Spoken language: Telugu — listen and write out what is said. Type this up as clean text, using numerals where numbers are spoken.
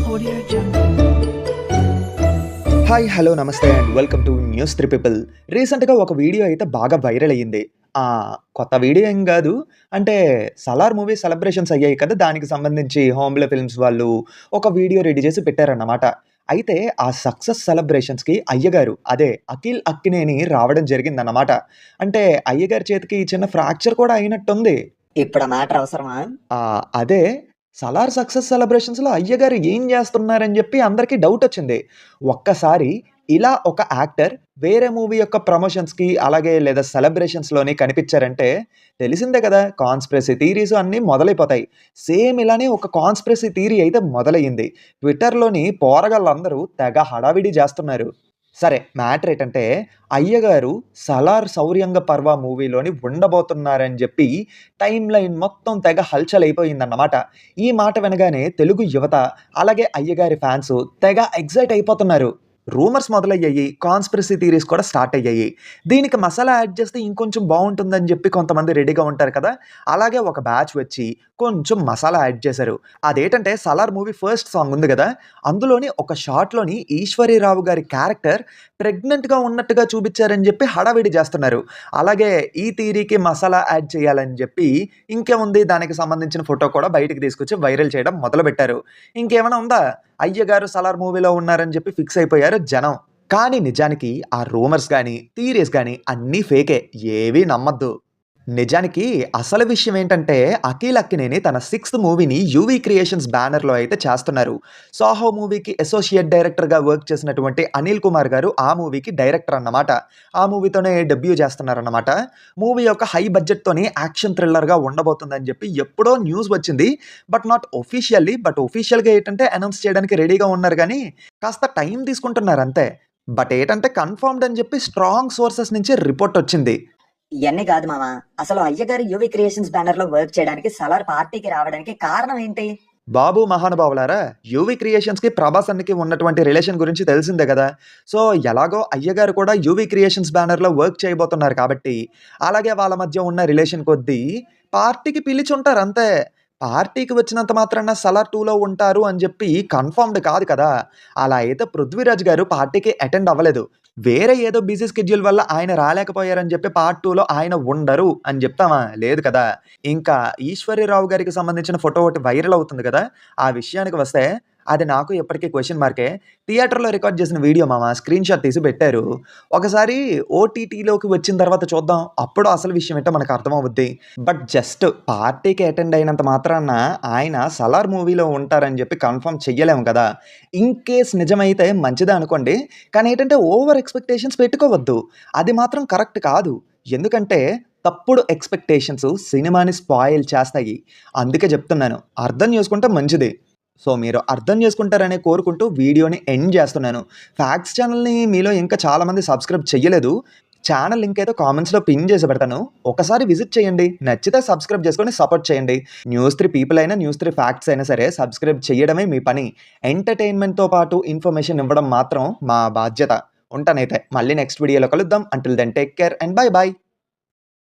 Audio Jungle. హాయ్ హలో నమస్తే and welcome to news three people. రీసెంట్గా ఒక వీడియో అయితే బాగా వైరల్ అయ్యింది. ఆ, కొత్త వీడియో ఏం కాదు, అంటే సలార్ మూవీ సెలబ్రేషన్స్ అయ్యాయి కదా, దానికి సంబంధించి హోమ్లే ఫిల్మ్స్ వాళ్ళు ఒక వీడియో రెడీ చేసి పెట్టారన్నమాట. అయితే ఆ సక్సెస్ సెలబ్రేషన్స్కి అయ్యగారు, అదే అఖిల్ అక్కినేని రావడం జరిగిందన్నమాట. అంటే అయ్యగారి చేతికి చిన్న ఫ్రాక్చర్ కూడా అయినట్టుంది. ఇప్పుడు ఆ మ్యాటర్ అవసరమా? అదే సలార్ సక్సెస్ సెలబ్రేషన్స్‌లో అయ్యగారు ఏం జేస్తున్నారని జెప్పి అందరికీ డౌటొచ్చింది. ఒక్కసారి ఇలా ఒక యాక్టర్ వేరే మూవీ యొక్క ప్రమోషన్స్‌కి అలాగే లేదా సెలబ్రేషన్స్‌లోని కనిపిచ్చారంటే తెలిసిందే గదా! కాన్స్పిరసీ థియరీస్ అన్నీ మొదలైపోతాయి. సేమ్ ఇలానే ఒక కాన్స్పిరసీ థియరీ అయితే మొదలయ్యింది. ట్విట్టర్‌లోని పోరగాళ్ళందరూ తెగ హడావిడి జేస్తున్నారు. సరే, మ్యాటర్ ఏటంటే అయ్యగారు 'సలార్ శౌర్యంగ పర్వ' మూవీలోని ఉండబోతున్నారని జెప్పి టైమ్ లైన్ మొత్తం తెగ హల్చల్ అయిపోయిందన్నమాట. ఈ మాట వినగానే తెలుగు యువత, అలాగే అయ్యగారి ఫ్యాన్స్ తెగ ఎక్సైట్ అయిపోతున్నారు. రూమర్స్ మొదలయ్యాయి. కాన్స్పిరసీ థియరీస్ కూడా స్టార్ట్ అయ్యాయి. దీనికి మసాలా యాడ్ చేస్తే ఇంకొంచెం బావుంటుందని జెప్పి కొంతమంది రెడీగా ఉంటారు కదా! అలాగే ఒక బ్యాచ్ వచ్చి కొంచెం మసాలా యాడ్ చేశారు. అదేంటంటే 'సలార్' మూవీ ఫస్ట్ సాంగ్ ఉంది గదా! అందులోని ఒక షాట్‌లోని ఈశ్వరీరావు గారి క్యారెక్టర్ ప్రెగ్నెంట్‌గా ఉన్నట్టుగా చూపిచ్చారని జెప్పి హడావిడి జేస్తున్నారు. అలాగే ఈ థియరీకి మసాలా యాడ్ చేయాలని జెప్పి ఇంకేముంది, దానికి సంబంధించిన ఫోటో కూడా బయటికి తీసుకొచ్చి వైరల్ చేయడం మొదలుపెట్టారు. ఇంకేమైనా ఉందా? అయ్యగారు 'సలార్' మూవీలో ఉన్నారని జెప్పి ఫిక్స్ అయిపోయారు జనం. కానీ నిజానికి ఆ రూమర్స్ గాని, థియరీస్ గాని అన్నీ ఫేకే. ఏవీ నమ్మొద్దు. నిజానికి అసలు విషయం ఏంటంటే అఖిల్ అక్కినేని తన 6థ్ మూవీని యూవీ క్రియేషన్స్ బ్యానర్‌లో అయితే చేస్తున్నారు. 'సాహో' మూవీకి అసోసియేట్ డైరెక్టర్‌గా వర్క్ చేసినటువంటి అనిల్ కుమార్ గారు ఆ మూవీకి డైరెక్టర్ అన్నమాట. ఆ మూవీతోనే డెబ్యూ చేస్తున్నారన్నమాట. మూవీ యొక్క హై బడ్జెట్‌తోని యాక్షన్ థ్రిల్లర్‌గా ఉండబోతుందని చెప్పి ఎప్పుడో న్యూస్ వచ్చింది. But not officially. బట్ ఒఫిషియల్‌గా ఏంటంటే అనౌన్స్ చేయడానికి రెడీగా ఉన్నారు గానీ కాస్త టైం తీసుకుంటున్నారు అంతే. బట్ ఏటంటే కన్ఫర్మ్డ్ అని చెప్పి స్ట్రాంగ్ సోర్సెస్ నుంచి రిపోర్ట్ వచ్చింది. ఇయన్నీ కాదు మామ. అసలు అయ్యగారు యూవీ క్రియేషన్స్ బ్యానర్ లో వర్క్ చేయడానికి సలార్ పార్టీకి రావడానికి కారణం ఏంటి? బాబు మహానుభావులారా, యూవీ క్రియేషన్స్‌కి, ప్రభాస్ అన్నకి ఉన్నటువంటి రిలేషన్ గురించి తెలిసిందే గదా! సో, ఎలాగో అయ్యగారు కూడా యూవీ క్రియేషన్స్ బ్యానర్‌లో వర్క్ చేయబోతున్నారు కాబట్టి, అలాగే వాళ్ళ మధ్య ఉన్న రిలేషన్ కొద్దీ పార్టీకి పిలిచుంటారు అంతే. పార్టీకి వచ్చినంత మాత్రాన 'సలార్ 2లో ఉంటారు అని జెప్పి కన్ఫర్మ్డ్ కాదు కదా! అలా అయితే 'పృథ్వీరాజ్' గారు పార్టీకి అటెండ్ అవ్వలేదు. వేరే ఏదో బిజీ స్కెడ్యూల్ వల్ల ఆయన రాలేకపోయారని చెప్పి పార్ట్ 2లో ఆయన ఉండరు అని జెప్తామా? లేదు కదా! ఇంకా ఈశ్వరీరావు గారికి సంబంధించిన ఫోటో ఒకటి వైరల్ అవుతుంది కదా! ఆ విషయానికి వస్తే అది నాకు ఎప్పటికీ క్వెషన్ మార్కే. థియేటర్‌లో రికార్డ్ చేసిన వీడియో మామ, స్క్రీన్‌షాట్ తీసి పెట్టారు. ఒకసారి ఓటీటీలోకి వచ్చిన తర్వాత చూద్దాం. అప్పుడు అసలు విషయం ఏంటో మనకు అర్థమవుద్ది. బట్ జస్ట్ పార్టీకి అటెండ్ అయినంత మాత్రాన ఆయన 'సలార్' మూవీలో ఉంటారని చెప్పి కన్ఫర్మ్ చెయ్యలేము కదా! ఇన్‌కేస్ నిజమైతే మంచిదే అనుకోండి. కానీ ఏంటంటే ఓవర్ ఎక్స్‌పెక్టేషన్స్ పెట్టుకోవద్దు. అది మాత్రం కరెక్ట్ కాదు. ఎందుకంటే తప్పుడు ఎక్స్‌పెక్టేషన్స్ సినిమాని స్పాయిల్ చేస్తాయి. అందుకే చెప్తున్నాను. అర్థం చేసుకుంటే మంచిది. సో, మీరు అర్థం చేసుకుంటారనే కోరుకుంటూ వీడియోని ఎండ్ చేస్తున్నాను. ఫ్యాక్ట్స్ ఛానల్‌ని మీలో ఇంకా చాలామంది సబ్స్క్రైబ్ చెయ్యలేదు. ఛానల్ లింక్ అయితే కామెంట్స్‌లో పిన్ చేసి పెడతాను. ఒకసారి విజిట్ చేయండి. నచ్చితే సబ్స్క్రైబ్ చేసుకొని సపోర్ట్ చేయండి. న్యూస్ 3 పీపుల్ అయినా, న్యూస్ 3 ఫ్యాక్ట్స్ అయినా సరే సబ్స్క్రైబ్ చేయడమే మీ పని. ఎంటర్‌టైన్‌మెంట్‌తో పాటు ఇన్ఫర్మేషన్ ఇవ్వడం మాత్రం మా బాధ్యత. ఉంటానైతే. మళ్ళీ నెక్స్ట్ వీడియోలో కలుద్దాం. Until then take care and bye by.